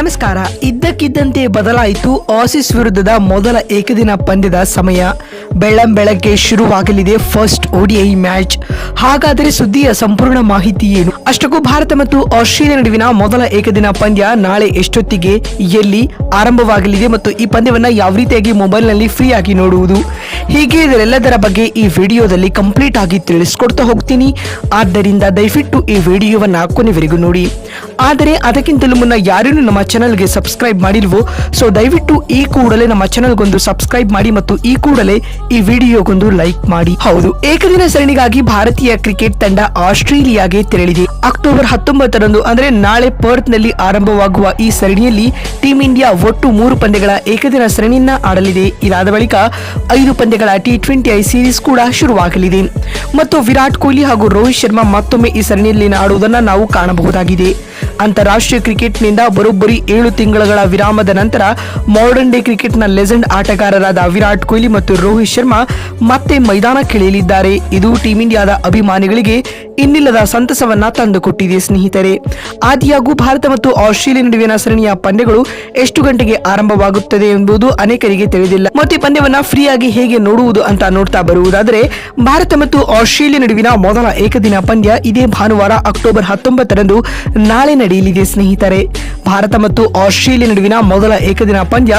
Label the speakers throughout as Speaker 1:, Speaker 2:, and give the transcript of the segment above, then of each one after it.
Speaker 1: ನಮಸ್ಕಾರ. ಇದ್ದಕ್ಕಿದ್ದಂತೆ ಬದಲಾಯಿತು ಆಸೀಸ್ ವಿರುದ್ಧದ ಮೊದಲ ಏಕದಿನ ಪಂದ್ಯದ ಸಮಯ. ಬೆಳ್ಳಂಬೆಳಗ್ಗೆ ಶುರುವಾಗಲಿದೆ ಫಸ್ಟ್ ODI ಮ್ಯಾಚ್. ಹಾಗಾದರೆ ಸುದ್ದಿಯ ಸಂಪೂರ್ಣ ಮಾಹಿತಿ ಏನು? ಅಷ್ಟಕ್ಕೂ ಭಾರತ ಮತ್ತು ಆಸ್ಟ್ರೇಲಿಯಾ ನಡುವಿನ ಮೊದಲ ಏಕದಿನ ಪಂದ್ಯ ನಾಳೆ ಎಷ್ಟೊತ್ತಿಗೆ ಎಲ್ಲಿ ಆರಂಭವಾಗಲಿದೆ ಮತ್ತು ಈ ಪಂದ್ಯವನ್ನ ಯಾವ ರೀತಿಯಾಗಿ ಮೊಬೈಲ್ನಲ್ಲಿ ಫ್ರೀ ಆಗಿ ನೋಡುವುದು, ಹೀಗೆ ಇದರೆಲ್ಲದರ ಬಗ್ಗೆ ಈ ವಿಡಿಯೋದಲ್ಲಿ ಕಂಪ್ಲೀಟ್ ಆಗಿ ತಿಳಿಸ್ಕೊಡ್ತಾ ಹೋಗ್ತೀನಿ. ಆದ್ದರಿಂದ ದಯವಿಟ್ಟು ಈ ವಿಡಿಯೋವನ್ನ ಕೊನೆವರೆಗೂ ನೋಡಿ. ಆದರೆ ಅದಕ್ಕಿಂತಲೂ ಮುನ್ನ ಯಾರೇನು ನಮ್ಮ ಚಾನಲ್ಗೆ ಸಬ್ಸ್ಕ್ರೈಬ್ ಮಾಡಿಲ್ವೋ ಸೊ ದಯವಿಟ್ಟು ಈ ಕೂಡಲೇ ನಮ್ಮ ಚಾನಲ್ಗೊಂದು ಸಬ್ಸ್ಕ್ರೈಬ್ ಮಾಡಿ ಮತ್ತು ಈ ಕೂಡಲೇ ಈ ವಿಡಿಯೋಗೊಂದು ಲೈಕ್ ಮಾಡಿ. ಹೌದು, ಏಕದಿನ ಸರಣಿಗಾಗಿ ಭಾರತೀಯ ಕ್ರಿಕೆಟ್ ತಂಡ ಆಸ್ಟ್ರೇಲಿಯಾಗೆ ತೆರಳಿದೆ. ಅಕ್ಟೋಬರ್ 19ರಂದು ಅಂದ್ರೆ ನಾಳೆ ಪರ್ತ್ ನಲ್ಲಿ ಆರಂಭವಾಗುವ ಈ ಸರಣಿಯಲ್ಲಿ ಟೀಂ ಇಂಡಿಯಾ ಒಟ್ಟು 3 ಪಂದ್ಯಗಳ ಏಕದಿನ ಸರಣಿಯನ್ನ ಆಡಲಿದೆ. ಇದಾದ ಬಳಿಕ 5 ಪಂದ್ಯಗಳ T20I ಸೀರೀಸ್ ಕೂಡ ಶುರುವಾಗಲಿದೆ ಮತ್ತು ವಿರಾಟ್ ಕೊಹ್ಲಿ ಹಾಗೂ ರೋಹಿತ್ ಶರ್ಮಾ ಮತ್ತೊಮ್ಮೆ ಈ ಸರಣಿಯಲ್ಲಿ ಆಡುವುದನ್ನು ನಾವು ಕಾಣಬಹುದಾಗಿದೆ. ಅಂತಾರಾಷ್ಟ್ರೀಯ ಕ್ರಿಕೆಟ್ನಿಂದ ಬರೋಬ್ಬರಿ 7 ತಿಂಗಳ ವಿರಾಮದ ನಂತರ ಮಾಡರ್ನ್ ಡೇ ಕ್ರಿಕೆಟ್ನ ಲೆಜೆಂಡ್ ಆಟಗಾರರಾದ ವಿರಾಟ್ ಕೊಹ್ಲಿ ಮತ್ತು ರೋಹಿತ್ ಶರ್ಮಾ ಮತ್ತೆ ಮೈದಾನಕ್ಕಿಳಿಯಲಿದ್ದಾರೆ. ಇದು ಟೀಂ ಇಂಡಿಯಾದ ಅಭಿಮಾನಿಗಳಿಗೆ ಇನ್ನಿಲ್ಲದ ಸಂತಸವನ್ನ ತಂದುಕೊಟ್ಟಿದೆ ಸ್ನೇಹಿತರೆ. ಆದಿಯಾಗೂ ಭಾರತ ಮತ್ತು ಆಸ್ಟ್ರೇಲಿಯಾ ನಡುವಿನ ಸರಣಿಯ ಪಂದ್ಯಗಳು ಎಷ್ಟು ಗಂಟೆಗೆ ಆರಂಭವಾಗುತ್ತದೆ ಎಂಬುದು ಅನೇಕರಿಗೆ ತಿಳಿದಿಲ್ಲ ಮತ್ತು ಈ ಪಂದ್ಯವನ್ನ ಫ್ರೀ ಆಗಿ ಹೇಗೆ ನೋಡುವುದು ಅಂತ ನೋಡ್ತಾ ಬರುವುದಾದರೆ, ಭಾರತ ಮತ್ತು ಆಸ್ಟ್ರೇಲಿಯಾ ನಡುವಿನ ಮೊದಲ ಏಕದಿನ ಪಂದ್ಯ ಇದೇ ಭಾನುವಾರ ಅಕ್ಟೋಬರ್ 19ರಂದು ನಾಳೆ ನಡೆಯಲಿದೆ ಸ್ನೇಹಿತರೆ. ಭಾರತ ಮತ್ತು ಆಸ್ಟ್ರೇಲಿಯಾ ನಡುವಿನ ಮೊದಲ ಏಕದಿನ ಪಂದ್ಯ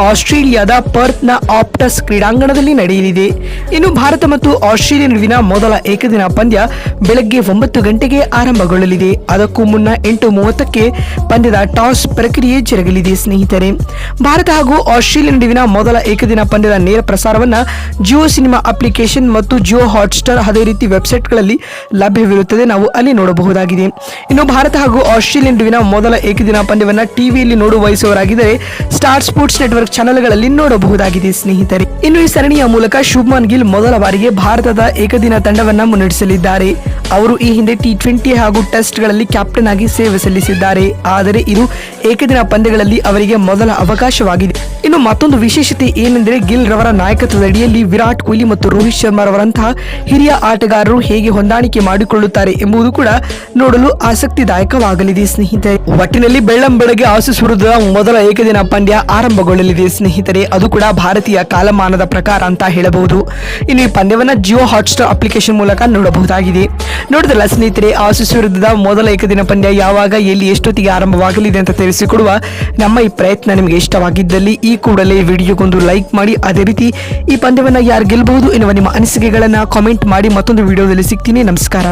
Speaker 1: ಆಸ್ಟ್ರೇಲಿಯಾದ ಪರ್ತ್ನ ಆಪ್ಟಸ್ ಕ್ರೀಡಾಂಗಣದಲ್ಲಿ ನಡೆಯಲಿದೆ. ಇನ್ನು ಭಾರತ ಮತ್ತು ಆಸ್ಟ್ರೇಲಿಯಾ ನಡುವಿನ ಮೊದಲ ಏಕದಿನ ಪಂದ್ಯ ಬೆಳಗ್ಗೆ 9 ಗಂಟೆಗೆ ಆರಂಭಗೊಳ್ಳಲಿದೆ. ಅದಕ್ಕೂ ಮುನ್ನ 8:30ಕ್ಕೆ ಪಂದ್ಯದ ಟಾಸ್ ಪ್ರಕ್ರಿಯೆ ಜರುಗಲಿದೆ ಸ್ನೇಹಿತರೆ. ಭಾರತ ಹಾಗೂ ಆಸ್ಟ್ರೇಲಿಯಾ ನಡುವಿನ ಮೊದಲ ಏಕದಿನ ಪಂದ್ಯದ ನೇರ ಪ್ರಸಾರವನ್ನ ಜಿಯೋ ಸಿನಿಮಾ ಅಪ್ಲಿಕೇಶನ್ ಮತ್ತು ಜಿಯೋ ಹಾಟ್ಸ್ಟಾರ್ ಅದೇ ರೀತಿ ವೆಬ್ಸೈಟ್ಗಳಲ್ಲಿ ಲಭ್ಯವಿರುತ್ತದೆ, ನಾವು ಅಲ್ಲಿ ನೋಡಬಹುದಾಗಿದೆ. ಇನ್ನು ಭಾರತ ಹಾಗೂ ಆಸ್ಟ್ರೇಲಿಯಾ ನಡುವಿನ ಮೊದಲ ಏಕದಿನ ಪಂದ್ಯವನ್ನ ಟಿವಿಯಲ್ಲಿ ನೋಡುವ ಬಯಸುವವರಾಗಿದ್ದರೆ ಸ್ಟಾರ್ ಸ್ಪೋರ್ಟ್ಸ್ ನೆಟ್ವರ್ಕ್ ಚಾನೆಲ್ಗಳಲ್ಲಿ ನೋಡಬಹುದಾಗಿದೆ ಸ್ನೇಹಿತರೆ. ಇನ್ನು ಈ ಸರಣಿಯ ಮೂಲಕ ಶುಭ್ಮನ್ ಗಿಲ್ ಮೊದಲ ಬಾರಿಗೆ ಭಾರತದ ಏಕದಿನ ತಂಡವನ್ನ ಮುನ್ನಡೆಸಲಿದ್ದಾರೆ. ಅವರು ಈ ಹಿಂದೆ T20 ಹಾಗೂ ಟೆಸ್ಟ್ ಗಳಲ್ಲಿ ಕ್ಯಾಪ್ಟನ್ ಆಗಿ ಸೇವೆ ಸಲ್ಲಿಸಿದ್ದಾರೆ. ಆದರೆ ಇದು ಏಕದಿನ ಪಂದ್ಯಗಳಲ್ಲಿ ಅವರಿಗೆ ಮೊದಲ ಅವಕಾಶವಾಗಿದೆ. ಇನ್ನು ಮತ್ತೊಂದು ವಿಶೇಷತೆ ಏನೆಂದರೆ, ಗಿಲ್ ರವರ ನಾಯಕತ್ವದ ಅಡಿಯಲ್ಲಿ ವಿರಾಟ್ ಕೊಹ್ಲಿ ಮತ್ತು ರೋಹಿತ್ ಶರ್ಮಾ ರವರಂತಹ ಹಿರಿಯ ಆಟಗಾರರು ಹೇಗೆ ಹೊಂದಾಣಿಕೆ ಮಾಡಿಕೊಳ್ಳುತ್ತಾರೆ ಎಂಬುದು ಕೂಡ ನೋಡಲು ಆಸಕ್ತಿದಾಯಕವಾಗಲಿದೆ ಸ್ನೇಹಿತರೆ. ಒಟ್ಟಿನಲ್ಲಿ ಬೆಳ್ಳಂಬೆಳಗ್ಗೆ ಆಸೀಸ್ ವಿರುದ್ಧದ ಮೊದಲ ಏಕದಿನ ಪಂದ್ಯ ಆರಂಭಗೊಳ್ಳಲಿದೆ ಸ್ನೇಹಿತರೆ. ಅದು ಕೂಡ ಭಾರತೀಯ ಕಾಲಮಾನದ ಪ್ರಕಾರ ಅಂತ ಹೇಳಬಹುದು. ಇನ್ನು ಈ ಪಂದ್ಯವನ್ನ ಜಿಯೋ ಹಾಟ್ಸ್ಟಾರ್ ಅಪ್ಲಿಕೇಶನ್ ಮೂಲಕ ನೋಡಬಹುದಾಗಿದೆ. ನೋಡಿದ್ರಲ್ಲ ಸ್ನೇಹಿತರೆ, ಆಸೀಸ್ ವಿರುದ್ಧದ ಮೊದಲ ಏಕದಿನ ಪಂದ್ಯ ಯಾವಾಗ, ಎಲ್ಲಿ, ಎಷ್ಟೊತ್ತಿಗೆ ಆರಂಭವಾಗಲಿದೆ ಅಂತ ತಿಳಿಸಿಕೊಡುವ ನಮ್ಮ ಈ ಪ್ರಯತ್ನ ನಿಮಗೆ ಇಷ್ಟವಾಗಿದ್ದಲ್ಲಿ ಈ ಕೂಡಲೇ ವಿಡಿಯೋಗೊಂದು ಲೈಕ್ ಮಾಡಿ. ಅದೇ ರೀತಿ ಈ ಪಂದ್ಯವನ್ನ ಯಾರು ಗೆಲ್ಲಬಹುದು ಎನ್ನುವ ನಿಮ್ಮ ಅನಿಸಿಕೆಗಳನ್ನ ಕಾಮೆಂಟ್ ಮಾಡಿ. ಮತ್ತೊಂದು ವಿಡಿಯೋದಲ್ಲಿ ಸಿಗ್ತೀನಿ. ನಮಸ್ಕಾರ.